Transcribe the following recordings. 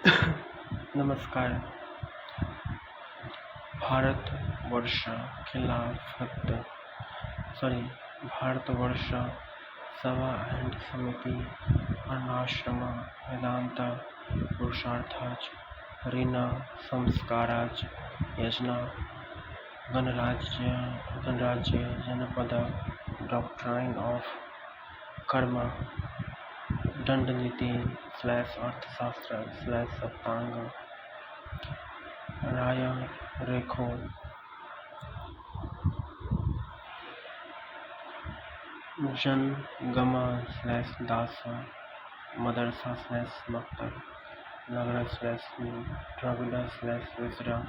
नमस्कार। भारतवर्ष खिलाफत भारतवर्ष सभा एंड समिति वर्णाश्रम वेदांत पुरुषार्थाच ऋण संस्काराच यजना गणराज्य जनपद डॉक्ट्राइन ऑफ कर्म दंडनीति अर्थशास्त्र सप्तांग राय रेखो जनगम दास मदरसा मक्तब नगर द्रविड़ विसरा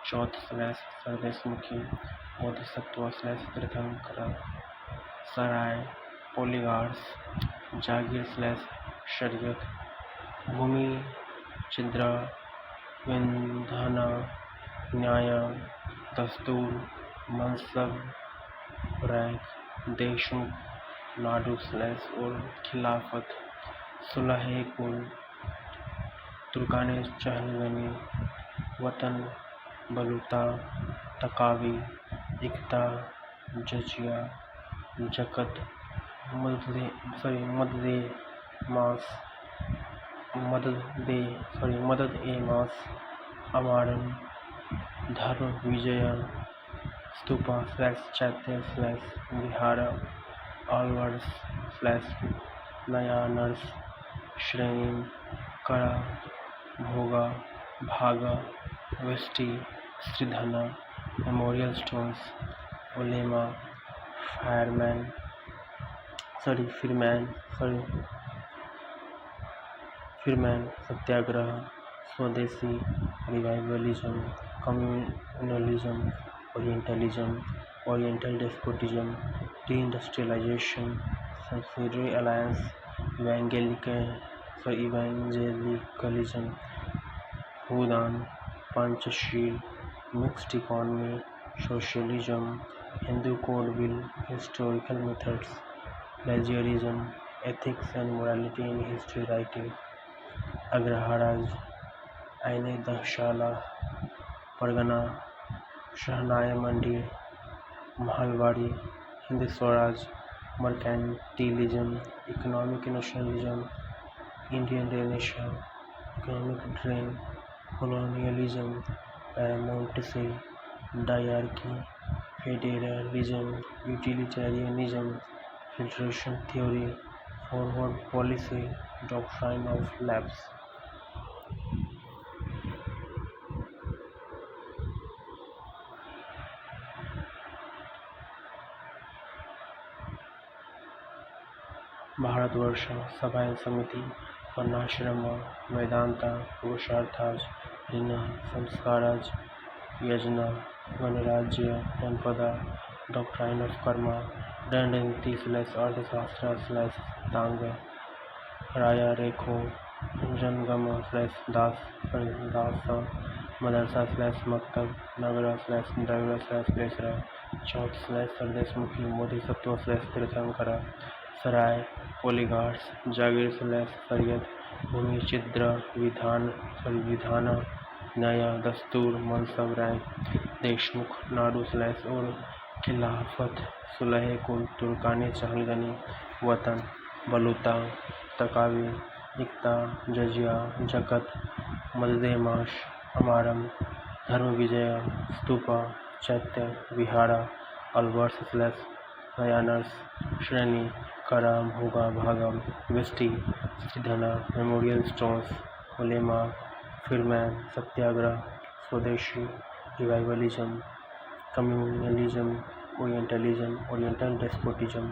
चौथ सर्वेशमुखी बोधिसत्व तीर्थंकर सराय पोलीगार्स जागीर शरीयत भूमि छिद्र विंधन न्याय दस्तूर मनसब रैक देशमुख नाडू और खिलाफत सुलह कुल तुर्काने चहलगनी वतन बलूता तकावी इकता जजिया जकत मदद ए मास अमारन धर्म विजय स्तूपा चैत्य विहार ऑलवर्स नया नर्स श्रेणी करा भोगा भागा वेस्टी श्रीधन मेमोरियल स्टोन्स ओलेमा फिरमैन satyagraha swadeshi revivalism communalism oriental despotism deindustrialisation subsidiary alliance evangelicalism Bhoodan Panchsheel mixed economy socialism Hindu code bill historical methods plagiarism ethics and morality in history writing अग्रहाराज आईने दहशाला परगना शहनाय मंडी Mahalwari Hind Swaraj mercantilism economic nationalism Indian renaissance economic drain colonialism paramountcy diarchy federalism utilitarianism filtration theory forward policy doctrine of lapse Bharatvarsha सभा समिति वर्णाश्रम वेदांत पुरुषार्थाच ऋण संस्काराच यजना गणराज्य जनपद डॉक्ट्राइन ऑफ कर्म दंडनीति अर्थशास्त्र तांग राय रेखो जनगम दास मदरसा मक्तब नगर द्रविड़ विसरा चौथ सर्वेशमुखी बोधिसत्व तीर्थंकर सराय पोलीगार्स जागीर शरीयत भूमि छिद्र विधान न्याय दस्तूर मनसब राय देशमुख नाडू और खिलाफत सुलह कुल तुर्काने चहलगनी वतन बलूता तकावी इकता जजिया जकत मददे माश अमारम धर्म विजय स्तूपा चैत्य विहारा अलवर्स नया नर्स श्रेणी करा भोगा भागा वेस्टी श्रीधन मेमोरियल स्टोन्स ओलेमा फिरमैन satyagraha swadeshi revivalism communalism oriental despotism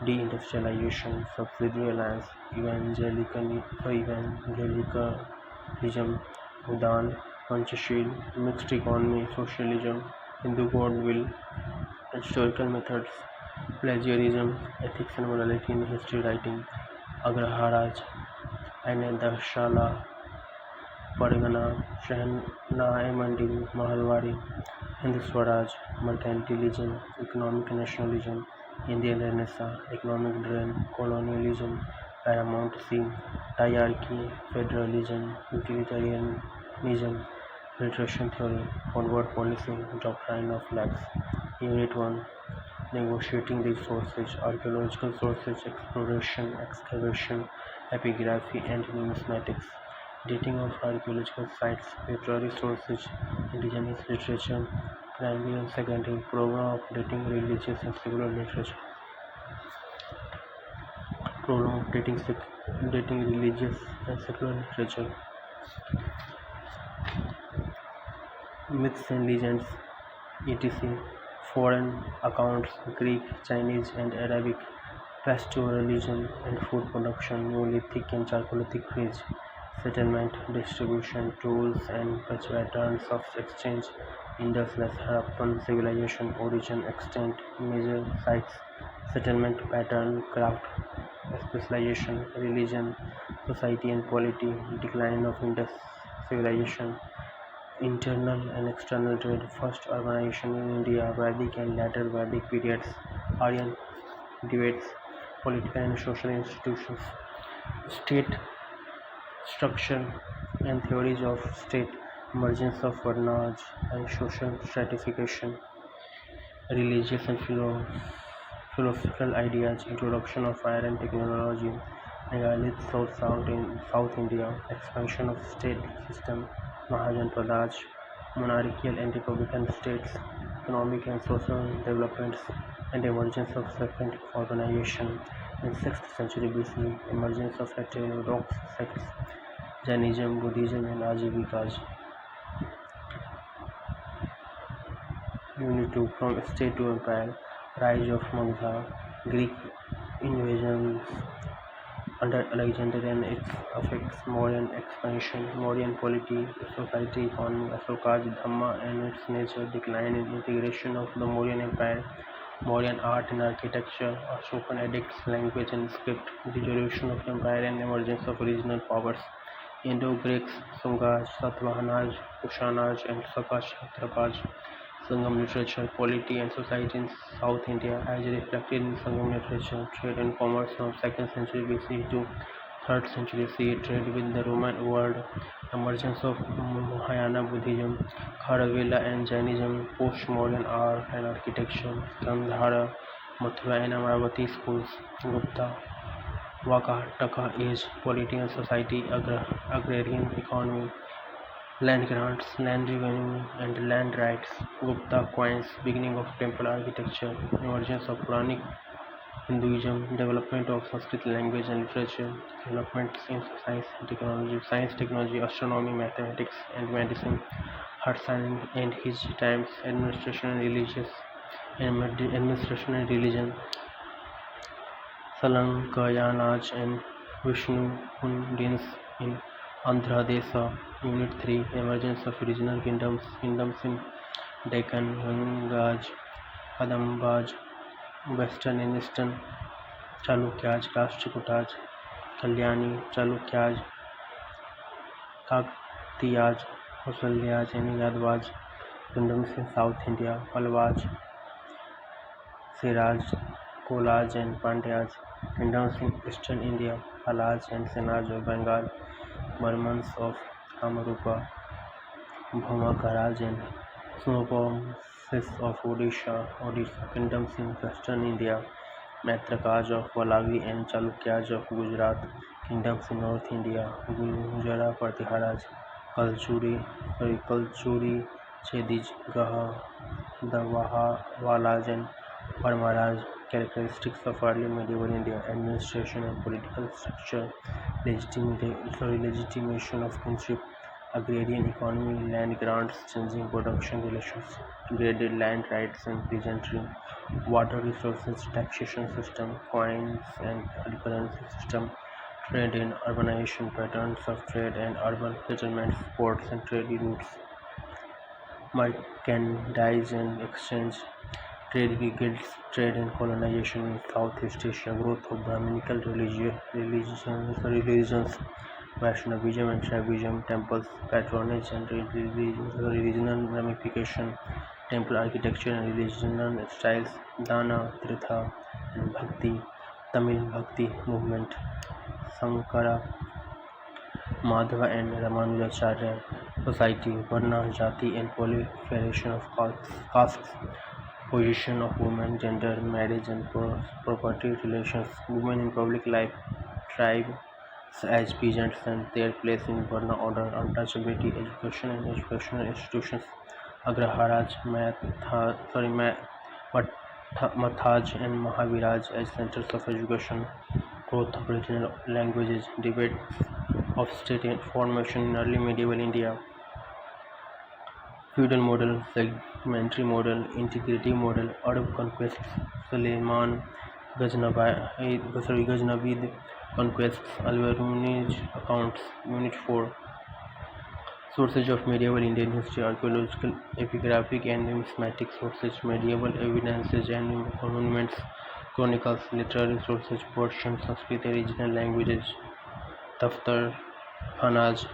deindustrialisation subsidiary alliance evangelicalism Bhoodan Panchsheel mixed economy socialism Hindu code bill historical methods plagiarism ethics and morality in history writing अग्रहाराज आईने दहशाला परगना शहनाय मंडी Mahalwari Hind Swaraj mercantilism economic nationalism Indian renaissance economic drain colonialism paramountcy, diarchy, federalism, utilitarianism, filtration theory, forward policy, doctrine of lapse. Unit 1. Negotiating resources, archaeological sources, exploration, excavation, epigraphy, and numismatics. Dating of archaeological sites, literary sources, indigenous literature, primary and secondary, program of dating religious and secular literature. Program of dating religious and secular literature. Myths and legends, etc. Foreign accounts, Greek, Chinese, and Arabic. Pastoralism and food production, Neolithic and Chalcolithic age. Settlement, distribution, tools, and patterns of exchange. Indus-Harappan civilization, origin, extent, major sites. Settlement, pattern, craft, specialization, religion, society and polity. Decline of Indus civilization. Internal and external trade, first urbanization in India, Vedic and later Vedic periods, Aryan debates, political and social institutions, state structure and theories of state, emergence of Varnaj and social stratification, religious and philosophical ideas, introduction of fire and technology, megalithic South India, expansion of state system, Mahajan Pradesh, monarchical and republican states, economic and social developments, and emergence of second organization. In 6th century BC, emergence of heterodox sects, Jainism, Buddhism, and Ajivikas. Unit 2. From state to empire, rise of Magha, Greek invasions under Alexander and its effects, Mauryan expansion, Mauryan polity, society, economy, Ashoka's Dhamma and its nature, decline and integration of the Mauryan empire, Mauryan art and architecture, Ashokan edicts, language and script, dissolution of empire and emergence of regional powers, Indo-Greeks, Sungas, Satavahanas, Kushanas, and Sakas-Satrapas. Sangam literature, polity and society in South India as reflected in Sangam literature, trade and commerce from 2nd century BC to 3rd century CE, trade with the Roman world, emergence of Mahayana Buddhism, Kharavela and Jainism, post-modern art and architecture, Gandhara, Mathura and Amaravati schools, Gupta, Vakataka age, polity and society, agrarian economy, land grants, land revenue, and land rights, Gupta coins, beginning of temple architecture, emergence of Puranic Hinduism, development of Sanskrit language and literature, developments in science, technology, astronomy, mathematics, and medicine, Harsan and his times, administration and religion, Salankayanaj and Vishnu Kundins in Andhra Desa. Unit 3. Emergence of regional kingdoms in Deccan, Gangaj, Kadambaj, Western and Eastern, Chalukyas, Rashtrakutas, Kalyani, Chalukyas, Kaktiyas, Hosalyas and Yadavas. Kingdoms in South India, Palwaj, Siraj, Kolaj and Pandyas. Kingdoms in Eastern India, Halaj and Senaj of Bengal, Burmans of Kamarupa, Bhaumakaraj and Snowpomses of Odisha. Kingdoms in Western India, Maitrakas of Valavi and Chalukyas of Gujarat. Kingdoms in North India, Gujara Pratiharaj, Kalchuri, Chedij, Gaha, Davaha, Walaj and Parmaraj. Characteristics of early medieval India, administration and political structure, legitimation of kinship, agrarian economy, land grants, changing production relations, graded land rights and peasantry, water resources, taxation system, coins and currency system, trade and urbanization, patterns of trade and urban settlements, ports and trade routes, merchandise and exchange, trade guilds, trade and colonization in Southeast Asia, growth of Brahminical religions, Vaishnavism and Shaivism, temples, patronage and regional ramification, temple architecture and regional styles, Dana, Tirtha and Bhakti, Tamil Bhakti movement. Sankara, Madhava and Ramanujacharya society, Varna, Jati and proliferation of castes, position of women, gender, marriage and property relations, women in public life, tribes as peasants and their place in Varna order, untouchability, education and educational institutions, Agraharaj, Mathaj and Mahaviraj as centers of education, growth of regional languages, debate of state formation in early medieval India, feudal model, segmentary model, integrative model, Arab conquests, Suleiman, Ghaznavid conquests, Alvarez accounts, Unit 4. Sources of medieval Indian history: archaeological, epigraphic and numismatic sources, medieval evidences and monuments, chronicles, literary sources, Persian, Sanskrit, regional languages, Daftar, Khanaj,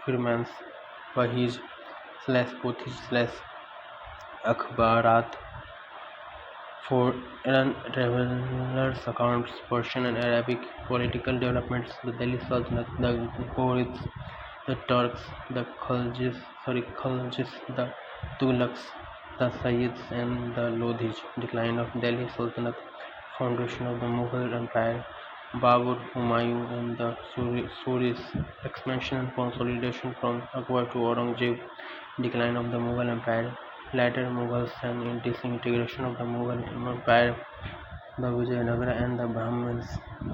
Firmans, Wahis, Pothis, Akhbarat, foreign travelers' accounts, Persian and Arabic political developments, the Delhi Sultanate, the Ghurids, the Turks, the Khaljis, the Tughlaqs, the Sayyids and the Lodhis, decline of Delhi Sultanate, foundation of the Mughal Empire, Babur, Humayun and the Suris, expansion and consolidation from Akbar to Aurangzeb, decline of the Mughal Empire, later Mughals and disintegration of the Mughal Empire, the Vijayanagara and the Brahmins,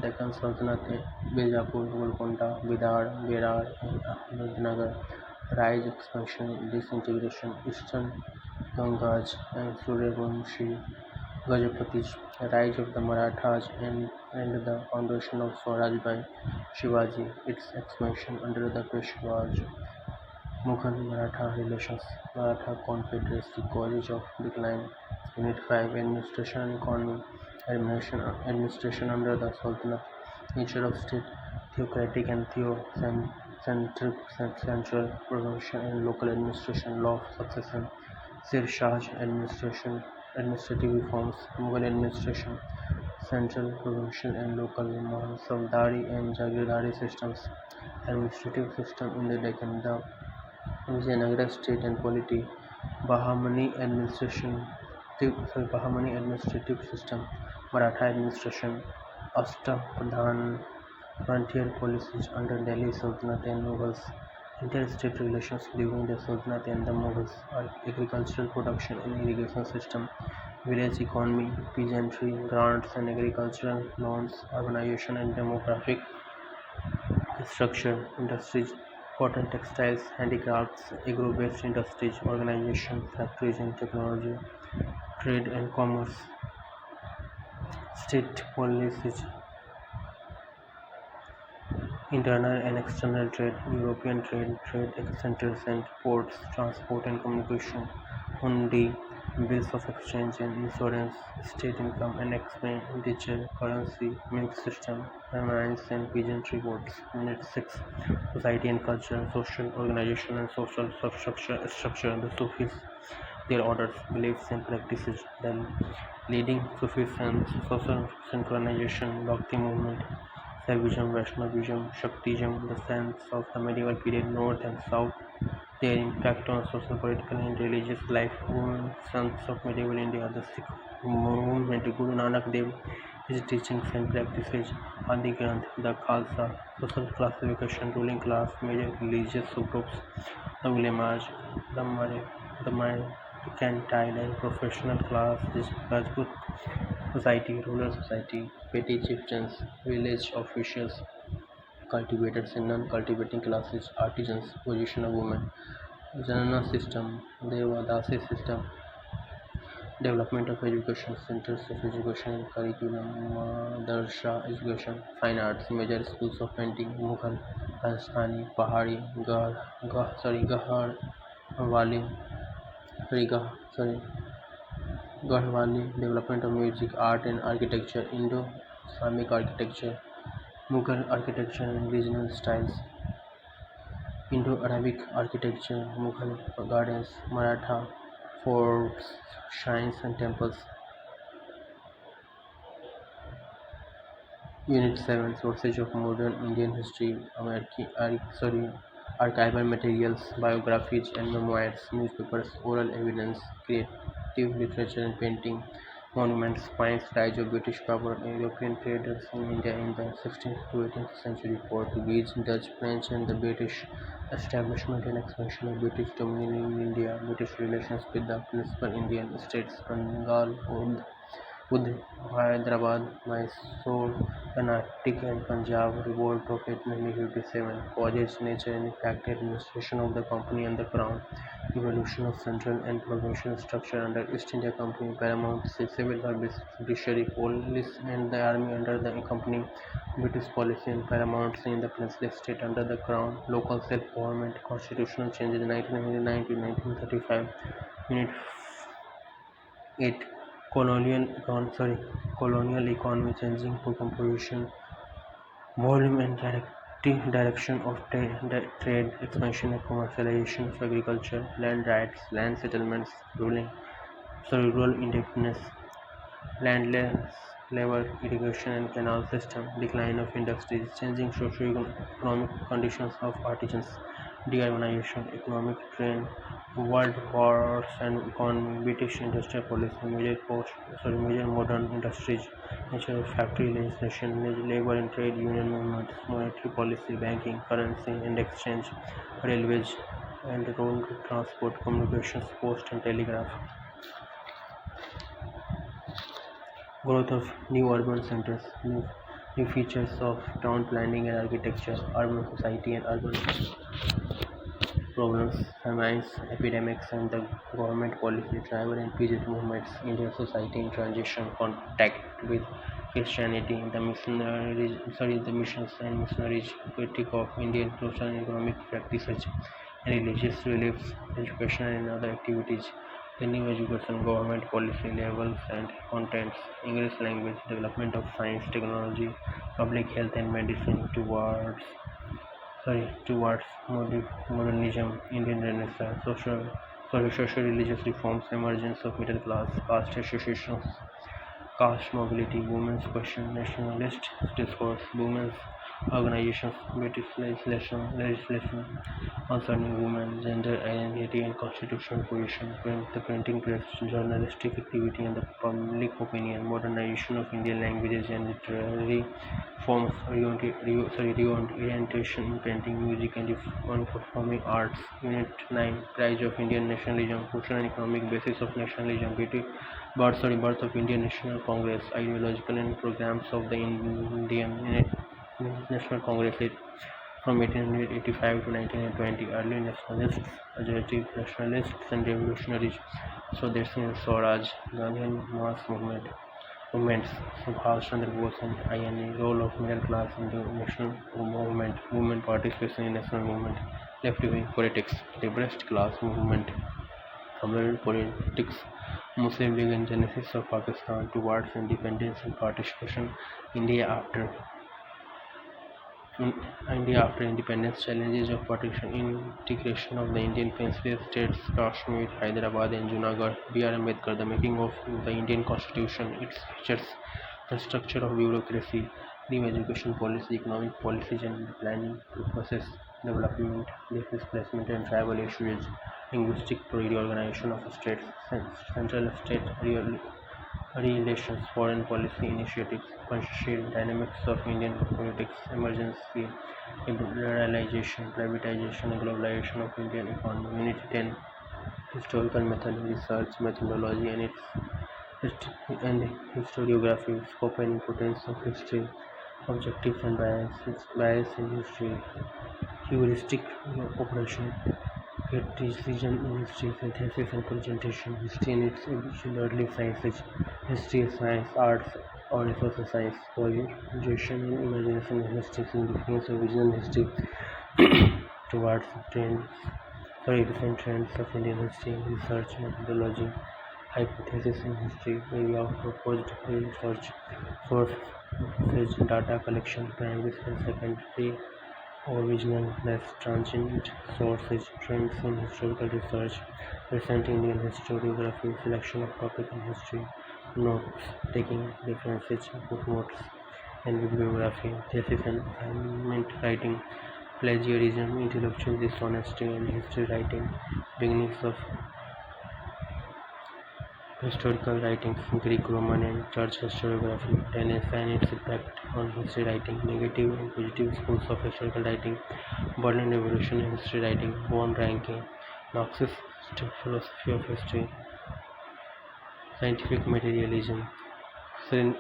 Deccan Sultanate, Bijapur, Golconda, Bidar, Berar and Ahmednagar, rise, expansion, disintegration, Eastern Gangaj and Suryavamshi, Gajapati's, rise of the Marathas and the foundation of Swaraj by Shivaji, its expansion under the Peshwas, Mughal-Maratha relations, Maratha Confederacy, causes of decline, Unit 5, administration and economy, administration under the Sultanate, nature of state, theocratic and central, provincial and local administration, law of succession, Sir Shah's administration, administrative reforms, Mughal administration, central, provincial and local, Mansabdari and Jagirdari systems, administrative system in the Deccan, the Vijayanagara state and polity, Bahamani administrative system, Maratha administration, Ashta-Pradhan, frontier policies under Delhi Sultanate and Mughals, interstate relations during the Sultanate and the Mughals, agricultural production and irrigation system, village economy, peasantry, grants and agricultural loans, urbanization and demographic structure, industries, cotton textiles, handicrafts, agro-based industries, organization, factories and technology, trade and commerce, state policies, internal and external trade, European trade centers and ports, transport and communication, hundi, bills of exchange and insurance, state income and expenditure, currency, mint system, mines and peasantry boards. Unit 6, society and culture, social organization and social structure, the Sufis, their orders, beliefs and practices, the leading Sufis and social synchronization, Bhakti movement, Saivism, Vaishnavism, Shaktism, the sense of the medieval period, North and South, their impact on social, political and religious life, women, sons of medieval India, the Sikh movement, Guru Nanak Dev, his teachings and practices, Adi Granth, the Khalsa, social classification, ruling class, major religious subgroups, the ulemas, the mercantile and professional class, this Rajput society, rural society, petty chieftains, village officials, cultivators and non-cultivating classes, artisans, position of women, Janana system, Devadasi system, development of education, centers of education and curriculum, Madrasa education, fine arts, major schools of painting, Mughal, Rajasthani, Pahari, Garhwali, development of music, art and architecture, Indo-Islamic architecture, Mughal architecture and regional styles, Indo-Arabic architecture, Mughal gardens, Maratha forts, shrines and temples, Unit 7 Sources of Modern Indian History Archival materials, biographies and memoirs, newspapers, oral evidence, creative literature and painting, monuments, finds, rise of British power and European traders in India in the 16th to 18th century, Portuguese, Dutch, French and the British establishment and expansion of British dominion in India, British relations with the principal Indian states, Bengal, Udh, Hyderabad, Mysore, Carnatic and Punjab revolt of 1857, causes, nature and impact, administration of the company and the crown, evolution of central and provincial structure under East India Company, paramount civil service, judiciary, police and the army under the company, British policy and paramount in the princely state under the crown, local self-government, constitutional changes in 1999 to 1935, Unit 8. Colonial economy changing to composition, volume and direction of trade, expansion and commercialization of agriculture, land rights, land settlements, rural independence, landless labor, irrigation and canal system, decline of industries, changing socio-economic conditions of artisans, deurbanization, economic trend, world wars and economy, British industrial policy, major modern industries, nature of factory legislation, labor and trade union movements, monetary policy, banking, currency and exchange, railways and road transport, communications, post and telegraph. Growth of new urban centers, new features of town planning and architecture, urban society and urban problems, famines, epidemics and the government policy, tribal and peasant movements, Indian society in transition, contact with Christianity, the missions and missionaries, critique of Indian social and economic practices, and religious beliefs, education and other activities, the new education, government policy levels and contents, English language, development of science, technology, public health and medicine towards modernism, Indian Renaissance, social religious reforms, emergence of middle class, caste associations, caste mobility, women's question, nationalist discourse, women's organizations, British legislation concerning women, gender identity and constitutional position, the printing press, journalistic activity and the public opinion, modernization of Indian languages and literary forms, reorientation in painting, music and performing arts. Unit 9, Rise of Indian Nationalism, social and economic basis of nationalism, birth of Indian National Congress, ideological and programs of the Indian National Congress from 1885 to 1920, early nationalists, aggressive nationalists and revolutionaries, Swadeshi and Swaraj, Gandhian mass movements, Subhash Chandra Bose and INA, role of middle class in the national movement, women participation in national movement, left-wing politics, liberalist class movement, communal politics, Muslim League and genesis of Pakistan towards independence and participation, India after independence, challenges of partition, integration of the Indian Peninsula states, Kashmir, Hyderabad and Junagadh, B.R. Ambedkar, the making of the Indian Constitution, its features, the structure of bureaucracy, new education policy, economic policies and planning, process, development, displacement and tribal issues, linguistic reorganization of states, central state relations, foreign policy initiatives, conscious dynamics of Indian politics, emergency, liberalization, privatization, and globalization of Indian economy. Unit 10, historical method, research, methodology, and historiography, scope and importance of history, objectives and bias in history, heuristic operation, criticism in history, synthesis and presentation, history and its early sciences, history, science, arts, or social science, projection and imagination in history, significance of vision history towards recent trends of Indian history, research, methodology, hypothesis in history, area of proposed research, sources, data collection, primary and secondary, original less transient sources, trends in historical research, recent Indian historiography, selection of topic in history, notes, taking references, footnotes, and bibliography, thesis and assignment writing, plagiarism, intellectual dishonesty, and history writing, beginnings of historical writings, Greek, Roman, and Church historiography, tenets and its impact on history writing, negative and positive schools of historical writing, Berlin Revolution in history writing, Von Ranke, Marxist philosophy of history, scientific materialism, cyclical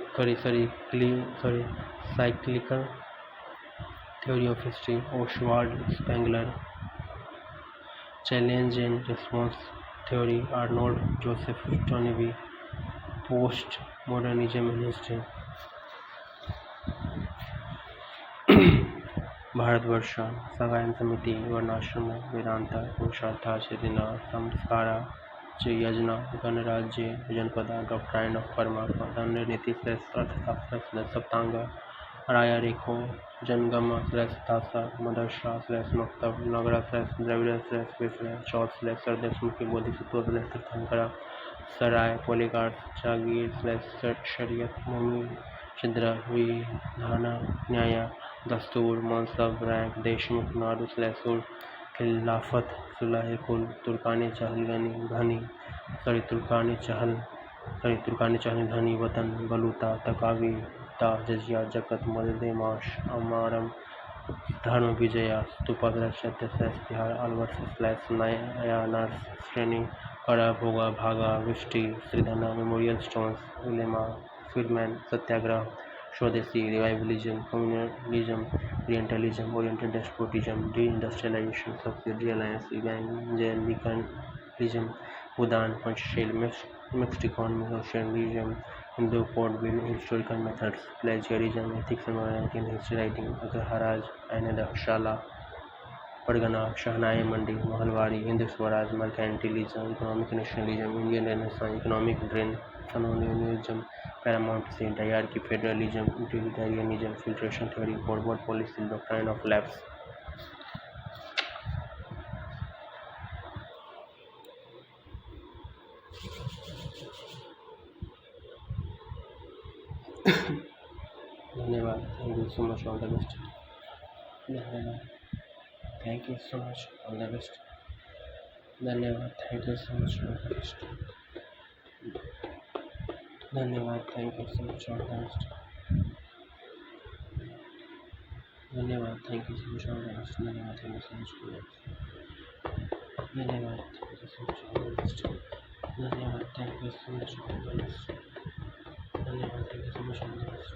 theory of history, Oswald Spengler, challenge and response theory, Arnold Joseph Tonnevi, postmodernism in history, Bharatvarsha, सगायन समिति, वर्णाश्रम, वेदांत, पुरुषार्थ, चेतना, संस्कारा, यजना, गणराज्य, जनपदा, doctrine of कर्म, दंड नीति अर्थशास्त्र सप्तांग, राया रेखो, जनगम दासा, मदरसा मकतब, नगरा द्रविड़ विषय, चौथ सरदेशमुखी, बोधिसत्व तीर्थंकरा, सराय, पोलीगार्ड, जागीर शरीयत, भूमि, छिद्र, विधान, न्याय, दस्तूर, मनसब, रैंक, देशमुख, नाडू सुर, खिलाफत, सुलह कुल, तुर्कानी चहल घनी, तुर्कानी चहल घनी, वतन, बलूता, तकावी, ता, जजिया, जगत, मददे, माश, अमारम, धर्म विजया, स्तूपा, सत्य, तिहार, अलवर, नया, नर्स, श्रेणी, कड़ा, भोगा, भागा, वृष्टि, श्रीधना, मेमोरियल स्टोन्स, उलेमा, फिरमैन, satyagraha, swadeshi, revivalism, communalism, oriental despotism, deindustrialisation, subsidy alliance, evangelicalism, उदान, Panchsheel, mixed economy, socialism, Hindu code bill, historical methods, plagiarism, ethics and morality in history writing, अग्रहराज, शाला, परगना, शहनाई मंडी, Mahalwari, Hindu Swaraj, mercantilism, economic nationalism, Indian renaissance, economic drain, colonialism, paramountcy, diarchy, federalism, utilitarianism, filtration theory, forward policy, doctrine of lapse. धन्यवाद, thank you so much, all the best. धन्यवाद, thank you so much, all the best. धन्यवाद, thank you so much, all the best. धन्यवाद, thank you so much, all the best. धन्यवाद, thank you so much, all the best. धन्यवाद, thank you so much, all the best. धन्यवाद, thank you so much, all the best. धन्यवाद, thank you so much, all the best. धन्यवाद, thank you so much, all the best.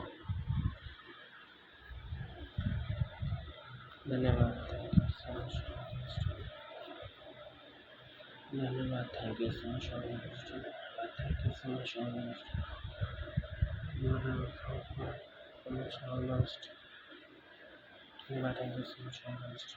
धन्यवाद, thank you so much, all the best. धन्यवाद, thank you so much, all the best. Thank you so much, all the best. धन्यवाद, thank you so much, all the best. धन्यवाद, thank you so much, all the best.